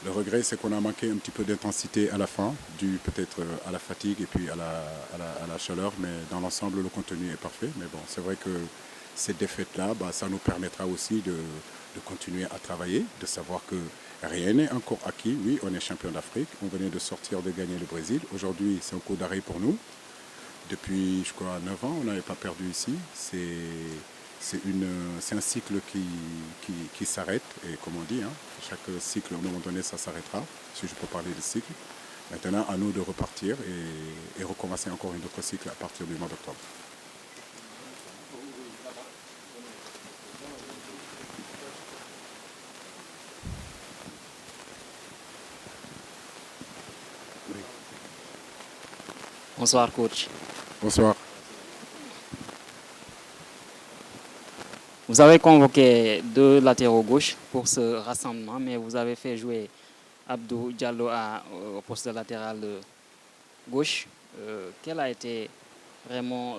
Le regret, c'est qu'on a manqué un petit peu d'intensité à la fin, dû peut-être à la fatigue et puis à la chaleur, mais dans l'ensemble, le contenu est parfait. Mais bon, c'est vrai que cette défaite-là, bah, ça nous permettra aussi de continuer à travailler, de savoir que rien n'est encore acquis. Oui, on est champion d'Afrique, on venait de sortir de gagner le Brésil. Aujourd'hui, c'est un coup d'arrêt pour nous. Depuis, je crois, 9 ans, on n'avait pas perdu ici. C'est un cycle qui s'arrête. Et comme on dit, hein, chaque cycle, à un moment donné, ça s'arrêtera, si je peux parler de cycle. Maintenant, à nous de repartir et recommencer encore un autre cycle à partir du mois d'octobre. Bonsoir, coach. Bonsoir. Vous avez convoqué deux latéraux gauche pour ce rassemblement, mais vous avez fait jouer Abdou Diallo au poste de latéral gauche. Quel a été vraiment...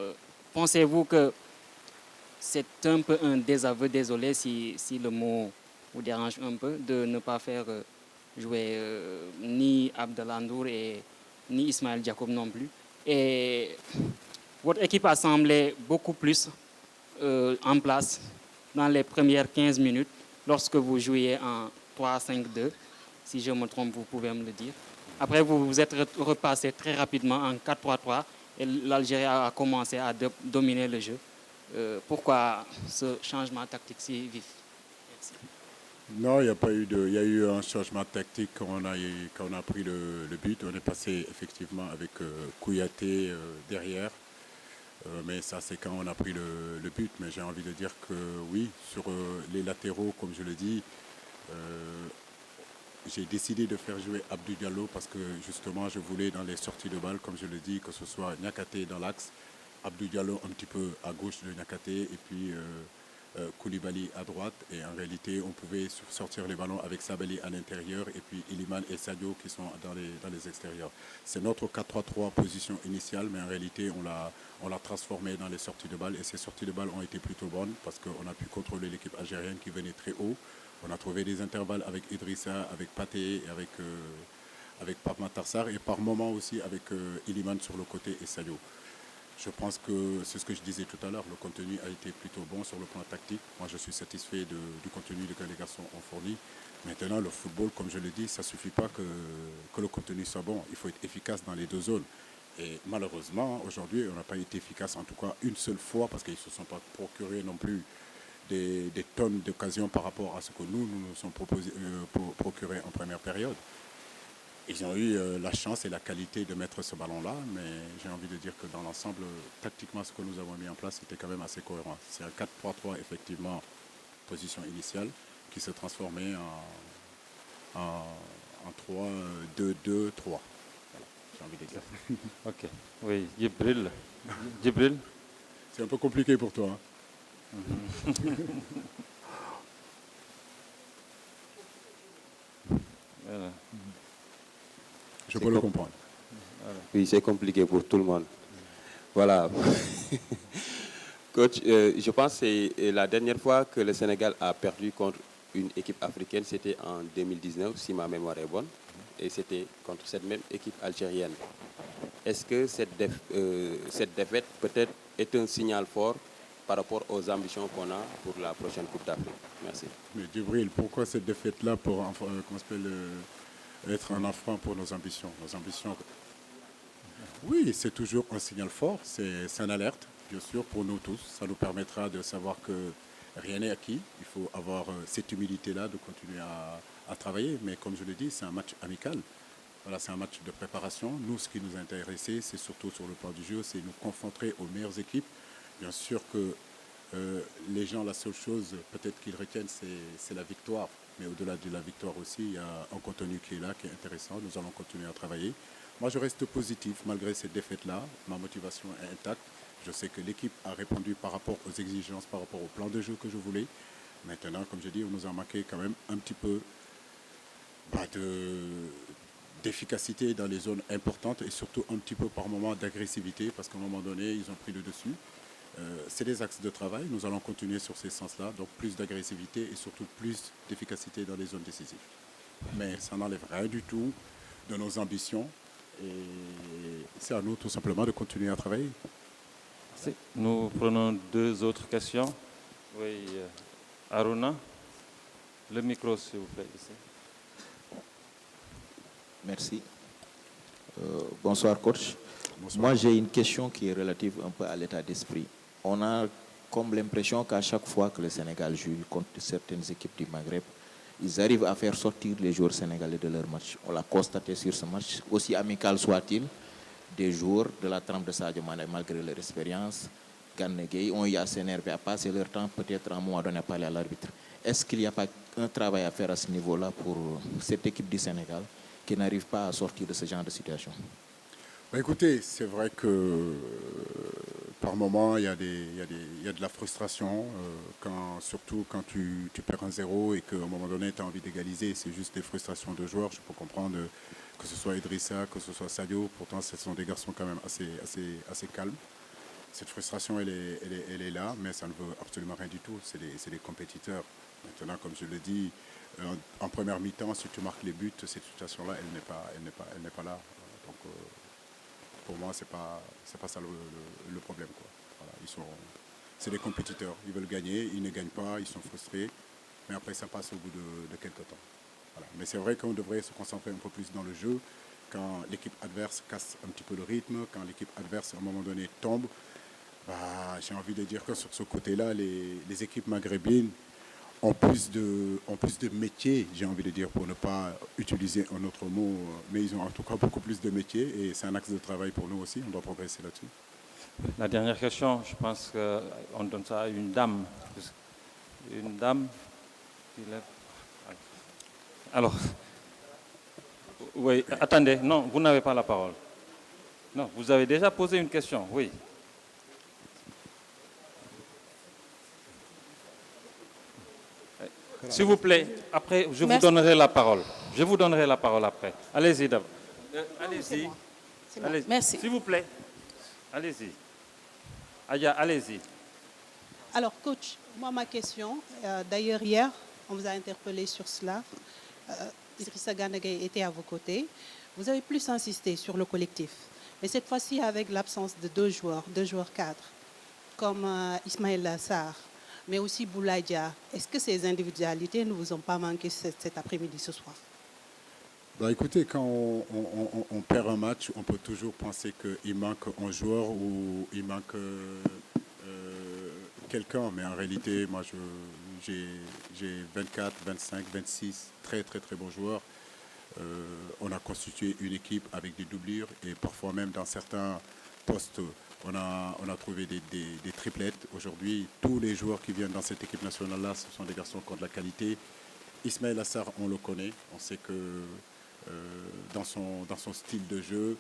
pensez-vous que c'est un peu un désaveu, désolé si le mot vous dérange un peu, de ne pas faire jouer ni Abdallah Ndour et ni Ismaël Diakob non plus. Et votre équipe a semblé beaucoup plus en place dans les premières 15 minutes lorsque vous jouiez en 3-5-2. Si je me trompe, vous pouvez me le dire. Après, vous vous êtes repassé très rapidement en 4-3-3 et l'Algérie a commencé à dominer le jeu. Pourquoi ce changement tactique si vif? Merci. Non, il n'y a pas eu de, il y a eu un changement tactique quand on a pris le but. On est passé effectivement avec Kouyaté derrière. Mais ça, c'est quand on a pris le but. Mais j'ai envie de dire que oui, sur les latéraux, comme je le dis, euh, j'ai décidé de faire jouer Abdou Diallo parce que justement, je voulais dans les sorties de balle, comme je le dis, que ce soit Niakate dans l'axe, Abdou Diallo un petit peu à gauche de Niakate et puis Koulibaly à droite. Et en réalité, on pouvait sortir les ballons avec Sabali à l'intérieur et puis Iliman et Sadio qui sont dans les extérieurs. C'est notre 4-3-3 position initiale, mais en réalité, on l'a transformé dans les sorties de balles. Et ces sorties de balles ont été plutôt bonnes parce qu'on a pu contrôler l'équipe algérienne qui venait très haut. On a trouvé des intervalles avec Idrissa, avec Pathé, avec Pape Matarsar et par moments aussi avec Iliman sur le côté et Sadio. Je pense que c'est ce que je disais tout à l'heure, le contenu a été plutôt bon sur le plan tactique. Moi, je suis satisfait du contenu que les garçons ont fourni. Maintenant, le football, comme je le dis, ça ne suffit pas que le contenu soit bon. Il faut être efficace dans les deux zones. Et malheureusement, aujourd'hui, on n'a pas été efficace, en tout cas une seule fois, parce qu'ils ne se sont pas procurés non plus des tonnes d'occasions par rapport à ce que nous sommes procurés en première période. Ils ont eu la chance et la qualité de mettre ce ballon-là, mais j'ai envie de dire que dans l'ensemble, tactiquement, ce que nous avons mis en place était quand même assez cohérent. C'est un 4-3-3, effectivement, position initiale, qui se transformait en 3-2-2-3. Voilà, j'ai envie de dire. Ok. Oui, Djibril. Djibril. C'est un peu compliqué pour toi. Voilà. Je peux le comprendre. Oui, c'est compliqué pour tout le monde. Voilà. Coach, je pense que c'est la dernière fois que le Sénégal a perdu contre une équipe africaine, c'était en 2019, si ma mémoire est bonne. Et c'était contre cette même équipe algérienne. Est-ce que cette défaite peut-être est un signal fort par rapport aux ambitions qu'on a pour la prochaine Coupe d'Afrique? Merci. Mais Djibril, pourquoi cette défaite-là pour être un enfant pour nos ambitions? Nos ambitions, oui, c'est toujours un signal fort, c'est une alerte, bien sûr, pour nous tous. Ça nous permettra de savoir que rien n'est acquis. Il faut avoir cette humilité-là de continuer à travailler. Mais comme je le dis, c'est un match amical. Voilà, c'est un match de préparation. Nous, ce qui nous a intéressé, c'est surtout sur le plan du jeu, c'est nous confronter aux meilleures équipes. Bien sûr que les gens, la seule chose peut-être qu'ils retiennent, c'est la victoire. Mais au-delà de la victoire aussi, il y a un contenu qui est là, qui est intéressant. Nous allons continuer à travailler. Moi, je reste positif malgré cette défaite-là. Ma motivation est intacte. Je sais que l'équipe a répondu par rapport aux exigences, par rapport au plan de jeu que je voulais. Maintenant, comme je dis, on nous a manqué quand même un petit peu d'efficacité dans les zones importantes et surtout un petit peu par moment d'agressivité parce qu'à un moment donné, ils ont pris le dessus. C'est des axes de travail. Nous allons continuer sur ces sens-là. Donc plus d'agressivité et surtout plus d'efficacité dans les zones décisives. mais ça n'enlève rien du tout de nos ambitions. Et c'est à nous tout simplement de continuer à travailler. Merci. Nous prenons 2 autres questions. Oui, Aruna, le micro s'il vous plaît ici. Merci. Bonsoir coach. Bonsoir. Moi j'ai une question qui est relative un peu à l'état d'esprit. On a comme l'impression qu'à chaque fois que le Sénégal joue contre certaines équipes du Maghreb, ils arrivent à faire sortir les joueurs sénégalais de leur match. On l'a constaté sur ce match, aussi amical soit-il, des joueurs de la trempe de Sadio Mané, malgré leur expérience, Gana Gueye, ont eu à s'énerver, à passer leur temps peut-être à un moment donné à parler à l'arbitre. Est-ce qu'il n'y a pas un travail à faire à ce niveau-là pour cette équipe du Sénégal qui n'arrive pas à sortir de ce genre de situation? Bah, écoutez, c'est vrai que par moment, il y a de la frustration, surtout quand tu perds un 0 et qu'à un moment donné, tu as envie d'égaliser. C'est juste des frustrations de joueurs. Je peux comprendre que ce soit Idrissa, que ce soit Sadio. Pourtant, ce sont des garçons quand même assez calmes. Cette frustration, elle est là, mais ça ne veut absolument rien du tout. C'est des compétiteurs. Maintenant, comme je le dis, en première mi-temps, si tu marques les buts, cette situation-là, elle n'est pas là. Donc, pour moi, c'est pas ça le problème, quoi. Voilà, c'est des compétiteurs. Ils veulent gagner, ils ne gagnent pas, ils sont frustrés. Mais après, ça passe au bout de quelques temps. Voilà. Mais c'est vrai qu'on devrait se concentrer un peu plus dans le jeu. Quand l'équipe adverse casse un petit peu le rythme, quand l'équipe adverse, à un moment donné, tombe, bah, j'ai envie de dire que sur ce côté-là, les équipes maghrébines ont plus de métiers, j'ai envie de dire, pour ne pas utiliser un autre mot, mais ils ont en tout cas beaucoup plus de métiers et c'est un axe de travail pour nous aussi, on doit progresser là-dessus. La dernière question, je pense qu'on donne ça à une dame. Une dame qui lève. Alors, oui, attendez, non, vous n'avez pas la parole. Non, vous avez déjà posé une question, oui. S'il vous plaît, après, je vous donnerai la parole. Je vous donnerai la parole après. Allez-y d'abord. Allez-y. Allez, merci. s'il vous plaît. Allez-y. Aya, allez-y. Alors, coach, moi, ma question, d'ailleurs, hier, on vous a interpellé sur cela. Idrissa Gana Gueye était à vos côtés. Vous avez plus insisté sur le collectif. Mais cette fois-ci, avec l'absence de deux joueurs cadres, comme Ismaïla Sarr, mais aussi Boulaye Dia, est-ce que ces individualités ne vous ont pas manqué cet après-midi, ce soir? Bah, écoutez, quand on perd un match, on peut toujours penser qu'il manque un joueur ou il manque quelqu'un. Mais en réalité, moi, j'ai 24, 25, 26 très très très bons joueurs. On a constitué une équipe avec des doublures et parfois même dans certains postes, on a trouvé des triplettes. Aujourd'hui, tous les joueurs qui viennent dans cette équipe nationale-là, ce sont des garçons qui ont de la qualité. Ismaïla Sarr, on le connaît. On sait que dans son style de jeu,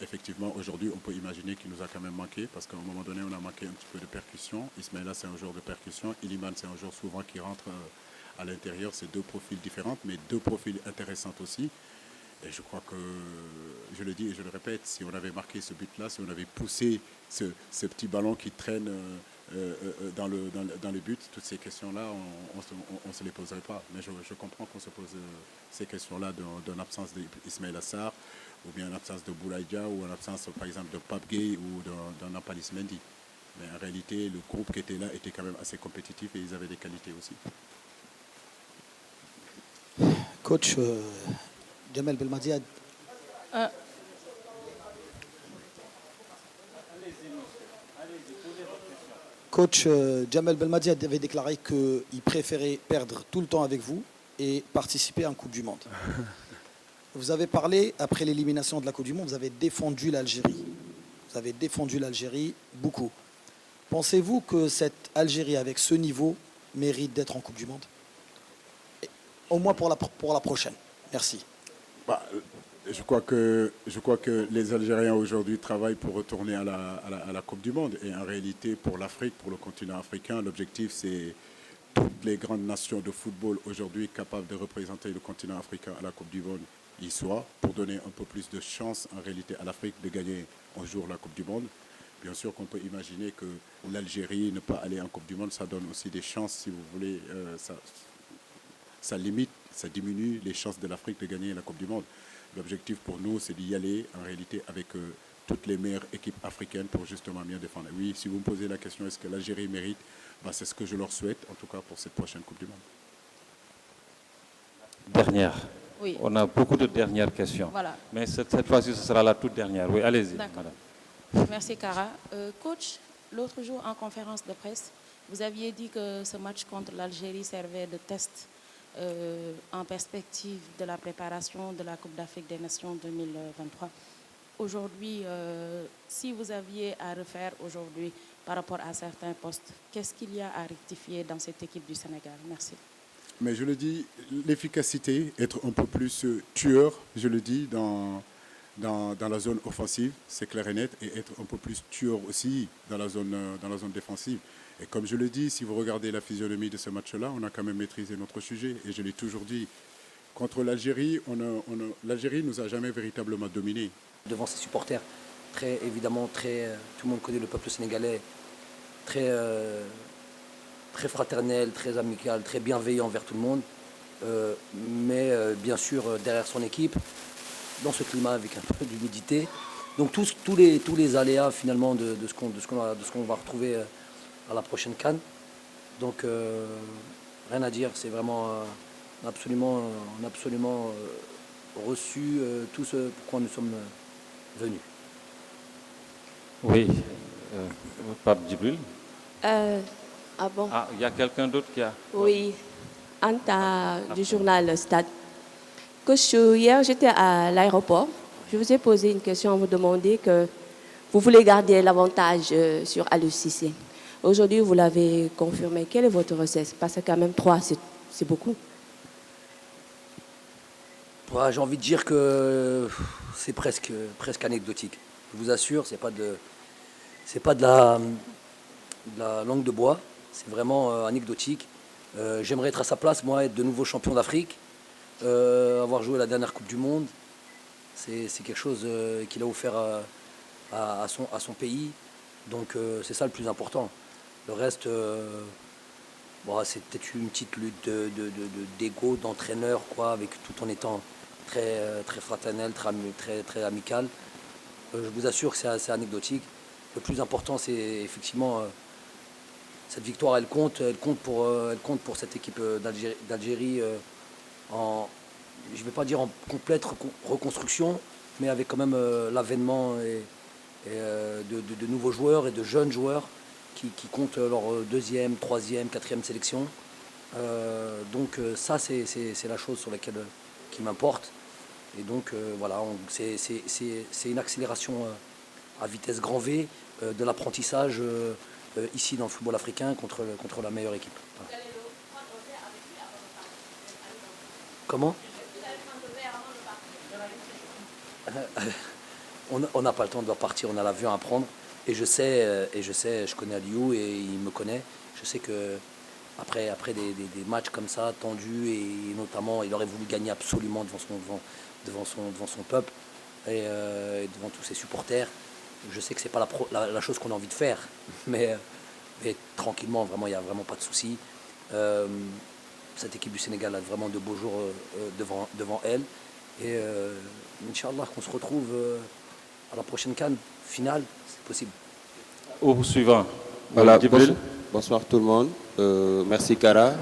effectivement, aujourd'hui, on peut imaginer qu'il nous a quand même manqué parce qu'à un moment donné, on a manqué un petit peu de percussion. Ismaïla, c'est un joueur de percussion. Iliman, c'est un joueur souvent qui rentre à l'intérieur. C'est deux profils différents, mais deux profils intéressants aussi. Et je crois que, je le dis et je le répète, si on avait marqué ce but-là, si on avait poussé ce petit ballon qui traîne dans les buts, toutes ces questions-là, on ne se les poserait pas. Mais je comprends qu'on se pose ces questions-là d'une absence d'Ismaïla Sarr, ou bien une absence de Boulaye Dia, ou une absence, par exemple, de Pape Gueye ou d'un Nampalys Mendy. Mais en réalité, le groupe qui était là était quand même assez compétitif et ils avaient des qualités aussi. Coach, Jamel Belmadi Coach Jamel Belmadi avait déclaré qu'il préférait perdre tout le temps avec vous et participer à une Coupe du Monde. Vous avez parlé, après l'élimination de la Coupe du Monde, vous avez défendu l'Algérie. Vous avez défendu l'Algérie beaucoup. Pensez-vous que cette Algérie, avec ce niveau, mérite d'être en Coupe du Monde? Au moins pour la prochaine. Merci. Bah, je crois que les Algériens aujourd'hui travaillent pour retourner à la Coupe du Monde. Et en réalité, pour l'Afrique, pour le continent africain, l'objectif, c'est toutes les grandes nations de football aujourd'hui capables de représenter le continent africain à la Coupe du Monde y soient, pour donner un peu plus de chance en réalité à l'Afrique de gagner un jour la Coupe du Monde. Bien sûr qu'on peut imaginer que l'Algérie ne pas aller en Coupe du Monde, ça donne aussi des chances, si vous voulez, ça limite ça diminue les chances de l'Afrique de gagner la Coupe du Monde. L'objectif pour nous, c'est d'y aller en réalité avec toutes les meilleures équipes africaines pour justement bien défendre. Oui, si vous me posez la question, est-ce que l'Algérie mérite, c'est ce que je leur souhaite, en tout cas pour cette prochaine Coupe du Monde. Dernière. Oui. On a beaucoup de dernières questions. Voilà. Mais cette fois-ci, ce sera la toute dernière. Oui, allez-y, D'accord. madame. Merci, Cara. Coach, l'autre jour en conférence de presse, vous aviez dit que ce match contre l'Algérie servait de test en perspective de la préparation de la Coupe d'Afrique des Nations 2023. Aujourd'hui, si vous aviez à refaire aujourd'hui par rapport à certains postes, qu'est-ce qu'il y a à rectifier dans cette équipe du Sénégal? Merci. Mais je le dis, l'efficacité, être un peu plus tueur, je le dis, dans la zone offensive, c'est clair et net, et être un peu plus tueur aussi dans la zone défensive. Et comme je le dis, si vous regardez la physionomie de ce match-là, on a quand même maîtrisé notre sujet. Et je l'ai toujours dit, contre l'Algérie, l'Algérie ne nous a jamais véritablement dominés. Devant ses supporters, très évidemment, tout le monde connaît le peuple sénégalais, très fraternel, très amical, très bienveillant envers tout le monde. Mais bien sûr, derrière son équipe, dans ce climat avec un peu d'humidité. Donc tous les aléas finalement de ce qu'on va retrouver à la prochaine CAN. Donc rien à dire, c'est vraiment on a absolument reçu tout ce pourquoi nous sommes venus. Oui, Pape Djibril. Ah bon? Ah, il y a quelqu'un d'autre qui a... Oui, Anta du journal Stade. Coach, hier j'étais à l'aéroport. Je vous ai posé une question, vous demandez que vous voulez garder l'avantage sur Aliou Cissé. Aujourd'hui, vous l'avez confirmé. Quelle est votre recette? Parce que quand même 3, c'est beaucoup. Ouais, j'ai envie de dire que c'est presque anecdotique. Je vous assure, c'est pas de la langue de bois. C'est vraiment anecdotique. J'aimerais être à sa place, moi, être de nouveau champion d'Afrique, avoir joué la dernière Coupe du Monde. C'est quelque chose qu'il a offert à son pays. Donc c'est ça le plus important. Le reste, c'est peut-être une petite lutte d'ego, d'entraîneur, quoi, avec tout en étant très fraternel, très amical. Je vous assure que c'est anecdotique. Le plus important, c'est effectivement cette victoire. Elle compte pour cette équipe d'Algérie je ne vais pas dire en complète reconstruction, mais avec quand même l'avènement de nouveaux joueurs et de jeunes joueurs qui comptent leur 2e, 3e, 4e sélection. Donc ça, c'est la chose sur laquelle qui m'importe. Et donc voilà, c'est une accélération à vitesse grand V de l'apprentissage ici dans le football africain contre la meilleure équipe. Voilà. Comment? On n'a pas le temps de partir, on a l'avion à prendre. Et je sais, je connais Aliou et il me connaît. Je sais que après des matchs comme ça, tendus, et notamment il aurait voulu gagner absolument devant son peuple et devant tous ses supporters. Je sais que c'est pas la chose qu'on a envie de faire, mais tranquillement, vraiment, il n'y a vraiment pas de souci. Cette équipe du Sénégal a vraiment de beaux jours devant elle. Et Inch'Allah, qu'on se retrouve à la prochaine CAN finale, c'est possible. Au suivant. Voilà, bonsoir tout le monde. Merci Cara.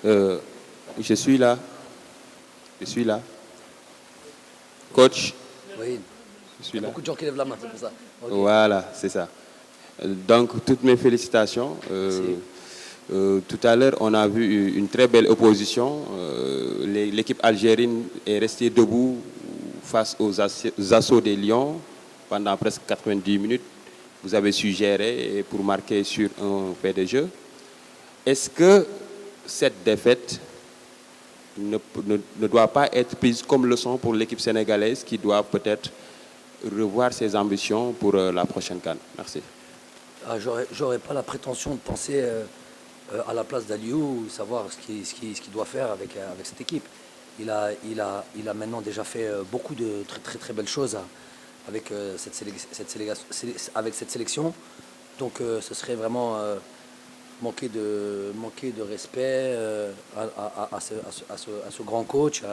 Je suis là. Coach. Oui, je suis il y a là. beaucoup de gens qui lèvent la main, c'est pour ça. Okay. Voilà, c'est ça. Donc, toutes mes félicitations. Tout à l'heure, on a vu une très belle opposition. L'équipe algérienne est restée debout face aux assauts des Lions pendant presque 90 minutes. Vous avez su gérer pour marquer sur un fait de jeu. Est-ce que cette défaite ne doit pas être prise comme leçon pour l'équipe sénégalaise qui doit peut-être revoir ses ambitions pour la prochaine CAN? Merci. J'aurais pas la prétention de penser à la place d'Aliou, savoir ce qu'il doit faire avec cette équipe. Il a maintenant déjà fait beaucoup de très belles choses avec cette sélection. Donc ce serait vraiment manquer de respect à ce grand coach,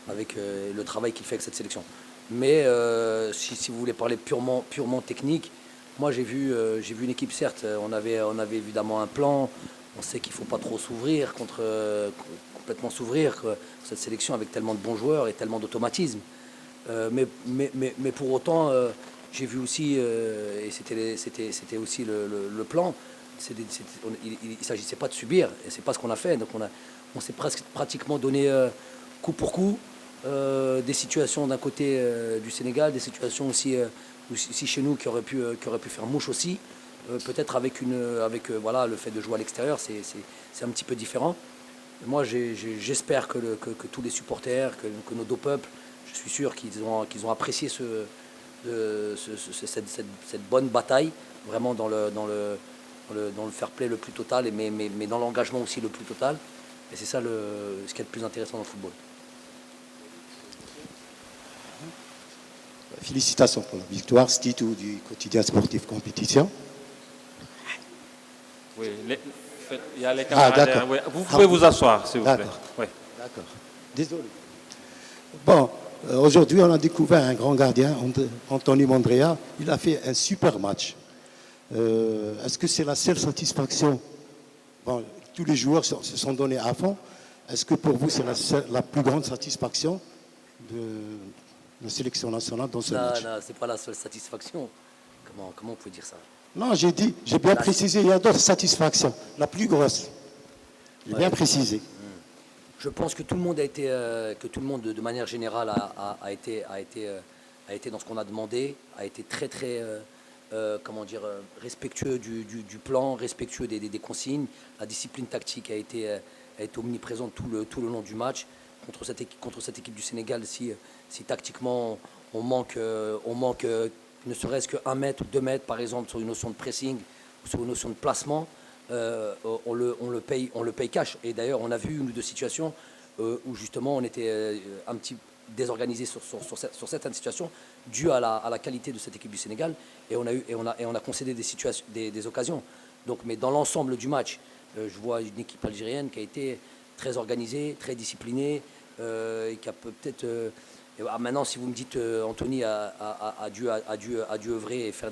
avec le travail qu'il fait avec cette sélection. Mais si vous voulez parler purement technique, moi j'ai vu une équipe, certes, on avait évidemment un plan, on sait qu'il ne faut pas trop s'ouvrir, complètement s'ouvrir, cette sélection avec tellement de bons joueurs et tellement d'automatisme. Mais pour autant, j'ai vu aussi, et c'était aussi le plan, il ne s'agissait pas de subir, et c'est pas ce qu'on a fait. Donc on s'est pratiquement donné coup pour coup des situations d'un côté du Sénégal, des situations aussi chez nous qui auraient pu faire mouche aussi. Peut-être avec voilà, le fait de jouer à l'extérieur, c'est un petit peu différent. Moi, j'espère que tous les supporters, que nos deux peuples, je suis sûr qu'ils ont apprécié cette bonne bataille, vraiment dans le fair play le plus total, mais dans l'engagement aussi le plus total. Et c'est ça ce qui est le plus intéressant dans le football. Félicitations pour la victoire, c'est tout du quotidien sportif compétition. Oui, il y a les camarades. Oui. Vous pouvez vous asseoir, s'il vous plaît. Oui. D'accord. Désolé. Bon, aujourd'hui, on a découvert un grand gardien, Anthony Mandrea. Il a fait un super match. Est-ce que c'est la seule satisfaction? Bon, tous les joueurs se sont donnés à fond. Est-ce que pour vous, c'est la plus grande satisfaction de la sélection nationale dans ce match? Non, c'est pas la seule satisfaction. Comment on peut dire ça? Non, j'ai bien précisé, il y a d'autres satisfactions. La plus grosse. J'ai bien précisé. Je pense que tout le monde de manière générale a été dans ce qu'on a demandé, a été très respectueux du plan, respectueux des consignes. La discipline tactique a été omniprésente tout le long du match. Contre cette équipe du Sénégal, si tactiquement on manque ne serait-ce que 1 mètre ou 2 mètres, par exemple, sur une notion de pressing ou sur une notion de placement, on le paye cash. Et d'ailleurs, on a vu une ou deux situations où justement on était un petit désorganisé sur certaines situations dues à la qualité de cette équipe du Sénégal, et on a concédé des occasions. Donc, mais dans l'ensemble du match, je vois une équipe algérienne qui a été très organisée, très disciplinée, et qui a peut-être maintenant, si vous me dites Anthony a dû œuvrer et faire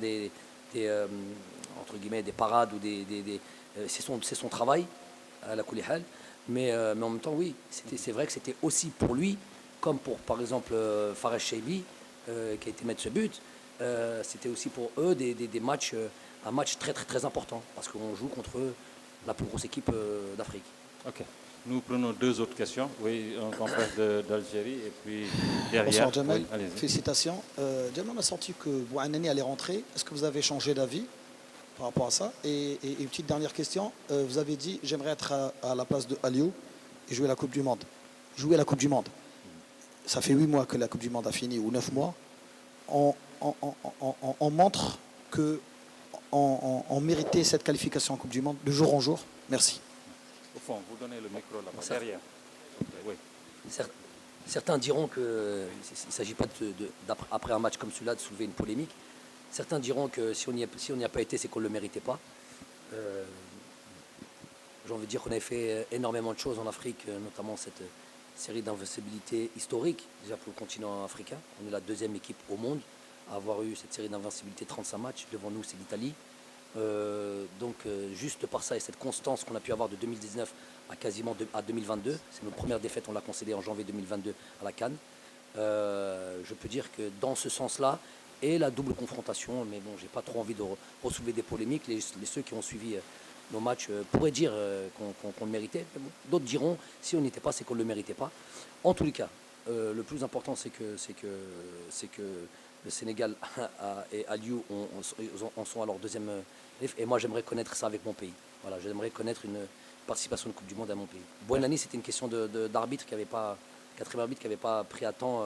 entre guillemets des parades ou c'est son travail à la Koulihal, mais en même temps, oui, c'est vrai que c'était aussi pour lui, comme pour par exemple Fares Cheibi qui a été mettre ce but, c'était aussi pour eux un match très très très important, parce qu'on joue contre la plus grosse équipe d'Afrique. Ok. Nous prenons 2 autres questions. Oui, un confrère d'Algérie et puis derrière. Bonsoir Jamel, oui, félicitations. Jamel, on a senti que Bouhanani allait rentrer. Est-ce que vous avez changé d'avis par rapport à ça? Et une petite dernière question. Vous avez dit, j'aimerais être à la place de Aliou et jouer la Coupe du Monde. Jouer la Coupe du Monde. Ça fait 8 mois que la Coupe du Monde a fini, ou 9 mois. On montre qu'on méritait cette qualification en Coupe du Monde de jour en jour. Merci. Au fond, vous donnez le micro là-bas, derrière. Oui. Certains diront qu'il ne s'agit pas après un match comme celui-là de soulever une polémique. Certains diront que si on n'y a pas été, c'est qu'on ne le méritait pas. J'ai envie de dire qu'on avait fait énormément de choses en Afrique, notamment cette série d'invincibilité historique, déjà pour le continent africain. On est la 2e équipe au monde à avoir eu cette série d'invincibilité, 35 matchs. Devant nous, c'est l'Italie. Donc juste par ça et cette constance qu'on a pu avoir de 2019 à 2022, c'est notre première défaite, on l'a concédée en janvier 2022 à la CAN. Je peux dire que dans ce sens-là, et la double confrontation, mais bon, j'ai pas trop envie de ressoulever des polémiques. Ceux qui ont suivi nos matchs pourraient dire qu'on le méritait. D'autres diront, si on n'y était pas, c'est qu'on ne le méritait pas. En tous les cas, le plus important, c'est que le Sénégal et Aliou en sont à leur 2e. Et moi, j'aimerais connaître ça avec mon pays. Voilà, j'aimerais connaître une participation de Coupe du Monde à mon pays. Bouhanani, c'était une question d'arbitre qui n'avait pas, 4e arbitre qui n'avait pas pris à temps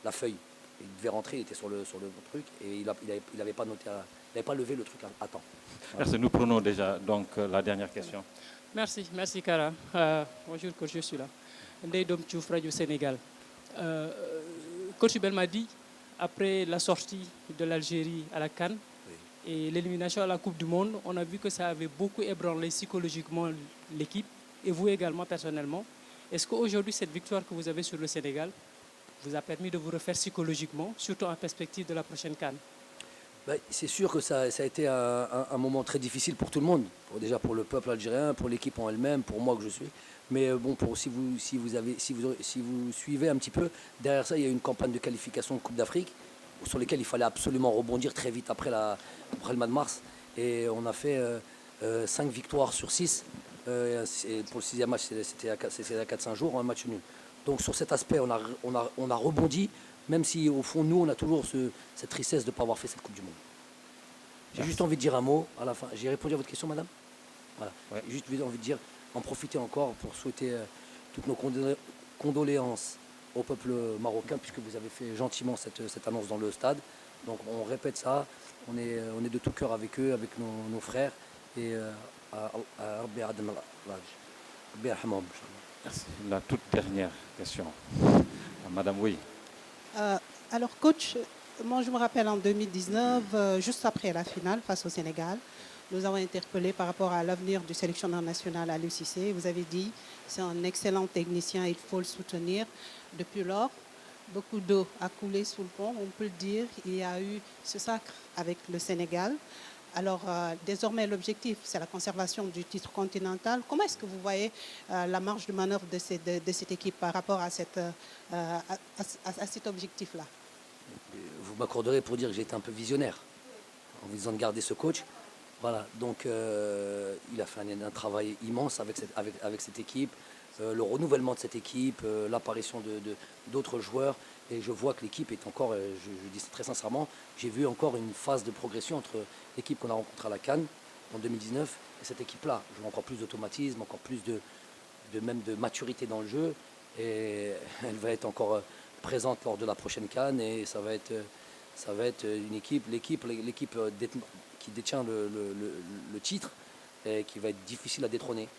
la feuille. Il devait rentrer, il était sur le truc et il n'avait pas noté, il n'avait pas levé le truc à temps. Voilà. Merci. Nous prenons déjà donc la dernière question. Merci Kara. Bonjour coach, je suis là. Ndeye Dom Diouf, Radio Sénégal. Coach Belmadi, après la sortie de l'Algérie à la CAN, Et l'élimination à la Coupe du Monde, on a vu que ça avait beaucoup ébranlé psychologiquement l'équipe et vous également personnellement. Est-ce qu'aujourd'hui, cette victoire que vous avez sur le Sénégal vous a permis de vous refaire psychologiquement, surtout en perspective de la prochaine CAN? C'est sûr que ça a été un moment très difficile pour tout le monde. Déjà pour le peuple algérien, pour l'équipe en elle-même, pour moi que je suis. Mais bon, si vous suivez un petit peu, derrière ça, il y a eu une campagne de qualification de Coupe d'Afrique sur lesquelles il fallait absolument rebondir très vite après le mois de mars. Et on a fait 5 victoires sur 6. Et pour le 6e match, c'était à 4-5 jours, un match nul. Donc sur cet aspect, on a rebondi, même si au fond, nous, on a toujours cette tristesse de ne pas avoir fait cette Coupe du Monde. J'ai juste envie de dire un mot à la fin. J'ai répondu à votre question, madame. Voilà. Ouais. J'ai juste envie de dire, en profiter encore pour souhaiter toutes nos condoléances au peuple marocain, puisque vous avez fait gentiment cette annonce dans le stade. Donc on répète ça, on est de tout cœur avec eux, avec nos frères. Et la toute dernière question. Madame, oui. Alors, coach, moi je me rappelle en 2019, juste après la finale face au Sénégal, nous avons interpellé par rapport à l'avenir du sélectionneur national Aliou Cissé. Vous avez dit c'est un excellent technicien, il faut le soutenir. Depuis lors, beaucoup d'eau a coulé sous le pont, on peut le dire. Il y a eu ce sacre avec le Sénégal. Alors, désormais, l'objectif, c'est la conservation du titre continental. Comment est-ce que vous voyez la marge de manœuvre de cette équipe par rapport à cet objectif-là? Vous m'accorderez pour dire que j'ai été un peu visionnaire en vous disant de garder ce coach. Voilà, donc il a fait un travail immense avec cette équipe, le renouvellement de cette équipe, l'apparition d'autres joueurs. Et je vois que l'équipe est encore, je dis très sincèrement, j'ai vu encore une phase de progression entre l'équipe qu'on a rencontrée à la CAN en 2019 et cette équipe-là. Je vois encore plus d'automatisme, encore plus même de maturité dans le jeu. Et elle va être encore présente lors de la prochaine CAN et ça va être une équipe, l'équipe qui détient le titre et qui va être difficile à détrôner.